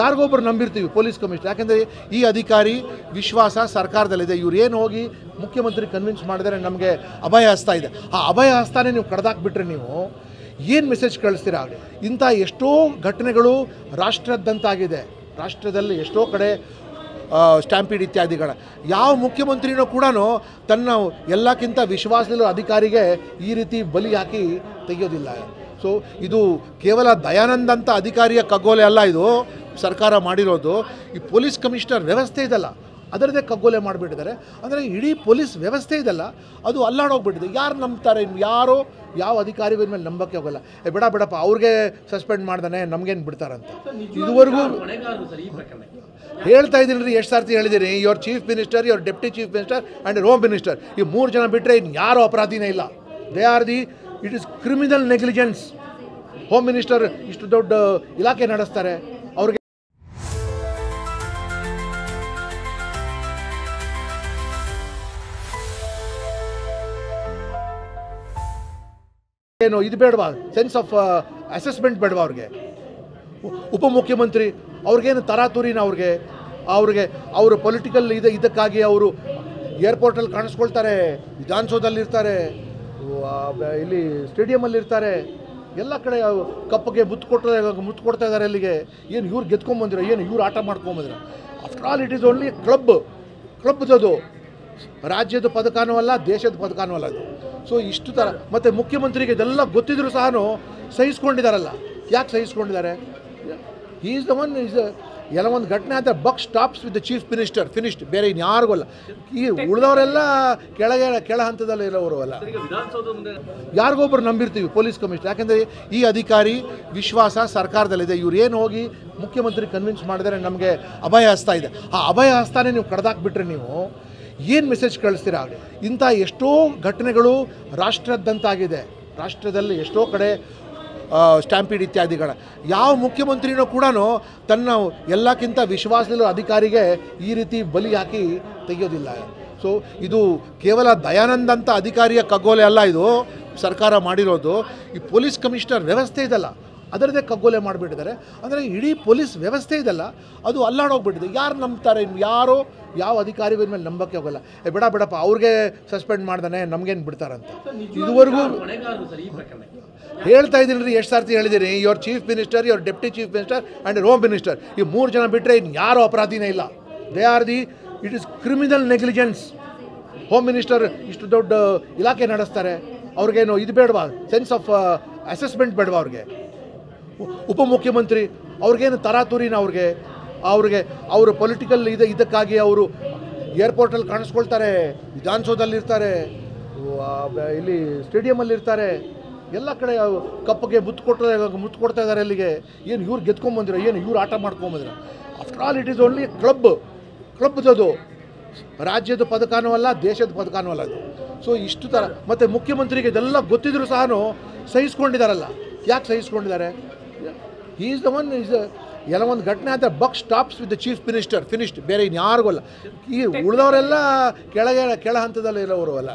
ಯಾರಿಗೊಬ್ಬರು ನಂಬಿರ್ತೀವಿ police commissioner, ಯಾಕೆಂದರೆ ಈ ಅಧಿಕಾರಿ ವಿಶ್ವಾಸ ಸರ್ಕಾರದಲ್ಲಿದೆ. ಇವ್ರು ಏನು ಹೋಗಿ ಮುಖ್ಯಮಂತ್ರಿ ಕನ್ವಿನ್ಸ್ ಮಾಡಿದರೆ ನಮಗೆ ಅಭಯ ಹಸ್ತ ಇದೆ, ಆ ಅಭಯ ಹಸ್ತಾನೇ ನೀವು ಕಡ್ದಾಕ್ಬಿಟ್ರೆ ನೀವು ಏನು ಮೆಸೇಜ್ ಕಳಿಸ್ತೀರಾ? ಇಂಥ ಎಷ್ಟೋ ಘಟನೆಗಳು ರಾಷ್ಟ್ರದಂತಾಗಿದೆ. ರಾಷ್ಟ್ರದಲ್ಲಿ ಎಷ್ಟೋ ಕಡೆ ಸ್ಟ್ಯಾಂಪೀಡ್ ಇತ್ಯಾದಿಗಳ ಯಾವ ಮುಖ್ಯಮಂತ್ರಿನೂ ಕೂಡ ತನ್ನ ಎಲ್ಲಕ್ಕಿಂತ ವಿಶ್ವಾಸದಲ್ಲಿರೋ ಅಧಿಕಾರಿಗೆ ಈ ರೀತಿ ಬಲಿ ಹಾಕಿ ತೆಗೆಯೋದಿಲ್ಲ. ಸೊ ಇದು ಕೇವಲ ದಯಾನಂದ್ ಅಂತ ಅಧಿಕಾರಿಯ ಕಗ್ಗೋಲೆ ಅಲ್ಲ, ಇದು ಸರ್ಕಾರ ಮಾಡಿರೋದು. ಈ ಪೊಲೀಸ್ ಕಮಿಷನರ್ ವ್ಯವಸ್ಥೆ ಇದಲ್ಲ ಅದರದ್ದೇ ಕಗ್ಗೋಲೆ ಮಾಡಿಬಿಟ್ಟಿದ್ದಾರೆ. ಅಂದರೆ ಇಡೀ ಪೊಲೀಸ್ ವ್ಯವಸ್ಥೆ ಇದಲ್ಲ ಅದು ಅಲ್ಲಾಡೋಗ್ಬಿಟ್ಟಿದೆ. ಯಾರು ನಂಬ್ತಾರೆ? ಯಾರೋ ಯಾವ ಅಧಿಕಾರಿಗಳ ಮೇಲೆ ನಂಬಕ್ಕೆ ಹೋಗಲ್ಲ. ಬಿಡಪ್ಪ ಅವ್ರಿಗೆ ಸಸ್ಪೆಂಡ್ ಮಾಡ್ದಾನೆ ನಮಗೇನು ಬಿಡ್ತಾರಂತ ಇದುವರೆಗೂ ಹೇಳ್ತಾ ಇದ್ದೀನಿ ರೀ. ಎಷ್ಟು ಸರ್ತಿ ಹೇಳಿದ್ದೀನಿ, your chief minister, your deputy chief minister and home minister, ಈ 3 ಜನ ಬಿಟ್ಟರೆ ಇನ್ನು ಯಾರೂ ಅಪರಾಧಿನೇ ಇಲ್ಲ. They are the it is criminal negligence. Home minister ಇಷ್ಟು ದೊಡ್ಡ ಇಲಾಖೆ ನಡೆಸ್ತಾರೆ, ಅವ್ರಿಗೆ ಏನು ಇದು ಬೇಡವಾ? ಸೆನ್ಸ್ ಆಫ್ ಅಸೆಸ್ಮೆಂಟ್ ಬೇಡವಾ ಅವ್ರಿಗೆ? ಉಪಮುಖ್ಯಮಂತ್ರಿ ಅವ್ರಿಗೇನು ತರಾತುರಿನ ಅವ್ರಿಗೆ ಅವರು ಪೊಲಿಟಿಕಲ್ ಇದಕ್ಕಾಗಿ ಅವರು ಏರ್ಪೋರ್ಟಲ್ಲಿ ಕಾಣಿಸ್ಕೊಳ್ತಾರೆ, ವಿಧಾನಸೌಧದಲ್ಲಿರ್ತಾರೆ, ಇಲ್ಲಿ ಸ್ಟೇಡಿಯಮಲ್ಲಿರ್ತಾರೆ, ಎಲ್ಲ ಕಡೆ ಕಪ್ಪಗೆ ಮುತ್ತು ಕೊಡ್ತಾ ಇದ್ದಾರೆ. ಅಲ್ಲಿಗೆ ಏನು ಇವ್ರು ಗೆದ್ಕೊಂಬಂದಿರೋ, ಏನು ಇವ್ರು ಆಟ ಮಾಡ್ಕೊಂಬಂದಿರೋ? After all it is only ಕ್ಲಬ್ದದು, ರಾಜ್ಯದ ಪದಕನೂ ಅಲ್ಲ, ದೇಶದ ಪದಕನೂ ಅಲ್ಲ ಅದು. ಸೊ ಇಷ್ಟು ಥರ ಮತ್ತು ಮುಖ್ಯಮಂತ್ರಿಗೆ ಇದೆಲ್ಲ ಗೊತ್ತಿದ್ರು ಸಹ ಸಹಿಸ್ಕೊಂಡಿದ್ದಾರಲ್ಲ. ಯಾಕೆ ಸಹಿಸ್ಕೊಂಡಿದ್ದಾರೆ? ಹೀ ಈಸ್ ದ ಒನ್ ಎಲ್ಲ ಒಂದು ಘಟನೆ ಆದರೆ buck stops with the chief minister, finished. ಬೇರೆ ಇನ್ಯಾರಿಗೂ ಅಲ್ಲ. ಈ ಉಳಿದವರೆಲ್ಲ ಕೆಳ ಹಂತದಲ್ಲಿ ಇರೋರು ಅಲ್ಲ. ಯಾರಿಗೊಬ್ಬರು ನಂಬಿರ್ತೀವಿ ಪೊಲೀಸ್ ಕಮಿಷನರ್, ಯಾಕೆಂದರೆ ಈ ಅಧಿಕಾರಿ ವಿಶ್ವಾಸ ಸರ್ಕಾರದಲ್ಲಿದೆ. ಇವ್ರು ಏನು ಹೋಗಿ ಮುಖ್ಯಮಂತ್ರಿ ಕನ್ವಿನ್ಸ್ ಮಾಡಿದರೆ ನಮಗೆ ಅಭಯ ಹಸ್ತ ಇದೆ, ಆ ಅಭಯ ಹಸ್ತಾನೇ ನೀವು ಕಡ್ದಾಕ್ಬಿಟ್ರೆ ನೀವು ಏನು ಮೆಸೇಜ್ ಕಳಿಸ್ತೀರಾ? ಇಂಥ ಎಷ್ಟೋ ಘಟನೆಗಳು ರಾಷ್ಟ್ರದಂತಾಗಿದೆ. ರಾಷ್ಟ್ರದಲ್ಲಿ ಎಷ್ಟೋ ಕಡೆ ಸ್ಟ್ಯಾಂಪೀಡ್ ಇತ್ಯಾದಿಗಳ ಯಾವ ಮುಖ್ಯಮಂತ್ರಿನೂ ಕೂಡ ತನ್ನ ಎಲ್ಲಕ್ಕಿಂತ ವಿಶ್ವಾಸದಲ್ಲಿರೋ ಅಧಿಕಾರಿಗೆ ಈ ರೀತಿ ಬಲಿ ಹಾಕಿ ತೆಗೆಯೋದಿಲ್ಲ. ಸೊ ಇದು ಕೇವಲ ದಯಾನಂದ್ ಅಂತ ಅಧಿಕಾರಿಯ ಕಗ್ಗೋಲೆ ಅಲ್ಲ, ಇದು ಸರ್ಕಾರ ಮಾಡಿರೋದು. ಈ ಪೊಲೀಸ್ ಕಮಿಷನರ್ ವ್ಯವಸ್ಥೆ ಇದಲ್ಲ ಅದರದ್ದೇ ಕಗ್ಗೋಲೆ ಮಾಡಿಬಿಟ್ಟಿದ್ದಾರೆ. ಅಂದರೆ ಇಡೀ ಪೊಲೀಸ್ ವ್ಯವಸ್ಥೆ ಇದಲ್ಲ ಅದು ಅಲ್ಲಾಡೋಗ್ಬಿಟ್ಟಿದೆ. ಯಾರು ನಂಬ್ತಾರೆ? ಯಾರೋ ಯಾವ ಅಧಿಕಾರಿಗಳ ಮೇಲೆ ನಂಬಕ್ಕೆ ಹೋಗಲ್ಲ. ಬಿಡಪ್ಪ ಅವ್ರಿಗೆ ಸಸ್ಪೆಂಡ್ ಮಾಡ್ದಾನೆ ನಮಗೇನು ಬಿಡ್ತಾರಂತ ಇದುವರೆಗೂ ಹೇಳ್ತಾ ಇದ್ದೀನಿ ರೀ. ಎಷ್ಟು ಸರ್ತಿ ಹೇಳಿದ್ದೀನಿ, your chief minister, your deputy chief minister and home minister, ಈ 3 ಜನ ಬಿಟ್ಟರೆ ಇನ್ನು ಯಾರೂ ಅಪರಾಧಿನೇ ಇಲ್ಲ. They are the it is criminal negligence. Home minister ಇಷ್ಟು ದೊಡ್ಡ ಇಲಾಖೆ ನಡೆಸ್ತಾರೆ, ಅವ್ರಿಗೇನು ಇದು ಬೇಡವಾ? ಸೆನ್ಸ್ ಆಫ್ ಅಸೆಸ್ಮೆಂಟ್ ಬೇಡವಾ ಅವ್ರಿಗೆ? ಉಪಮುಖ್ಯಮಂತ್ರಿ ಅವ್ರಿಗೇನು ತರಾತುರಿನ ಅವ್ರಿಗೆ ಅವರು ಪೊಲಿಟಿಕಲ್ ಇದಕ್ಕಾಗಿ ಅವರು ಏರ್ಪೋರ್ಟಲ್ಲಿ ಕಾಣಿಸ್ಕೊಳ್ತಾರೆ, ವಿಧಾನಸೌಧದಲ್ಲಿರ್ತಾರೆ, ಇಲ್ಲಿ ಸ್ಟೇಡಿಯಮಲ್ಲಿರ್ತಾರೆ, ಎಲ್ಲ ಕಡೆ ಕಪ್ಪಗೆ ಮುತ್ತು ಕೊಡ್ತಾ ಇದ್ದಾರೆ. ಅಲ್ಲಿಗೆ ಏನು ಇವ್ರು ಗೆದ್ಕೊಂಬಂದಿರೋ, ಏನು ಇವ್ರು ಆಟ ಮಾಡ್ಕೊಂಬಂದಿರೋ? After all it is only ಕ್ಲಬ್ದದು, ರಾಜ್ಯದ ಪದಕನೂ ಅಲ್ಲ, ದೇಶದ ಪದಕನೂ ಅಲ್ಲ ಅದು. ಸೊ ಇಷ್ಟು ಥರ ಮತ್ತು ಮುಖ್ಯಮಂತ್ರಿಗೆ ಇದೆಲ್ಲ ಗೊತ್ತಿದ್ರು ಸಹ ಸಹಿಸ್ಕೊಂಡಿದ್ದಾರಲ್ಲ. ಯಾಕೆ ಸಹಿಸ್ಕೊಂಡಿದ್ದಾರೆ? ಹೀ ಈಸ್ ದ ಒನ್ ಎಲ್ಲ ಒಂದು ಘಟನೆ ಆದರೆ buck stops with the chief minister, finished. ಬೇರೆ ಇನ್ಯಾರಿಗೂ ಅಲ್ಲ. ಈ ಉಳಿದವರೆಲ್ಲ ಕೆಳ ಹಂತದಲ್ಲಿ ಇರೋರು ಅಲ್ಲ.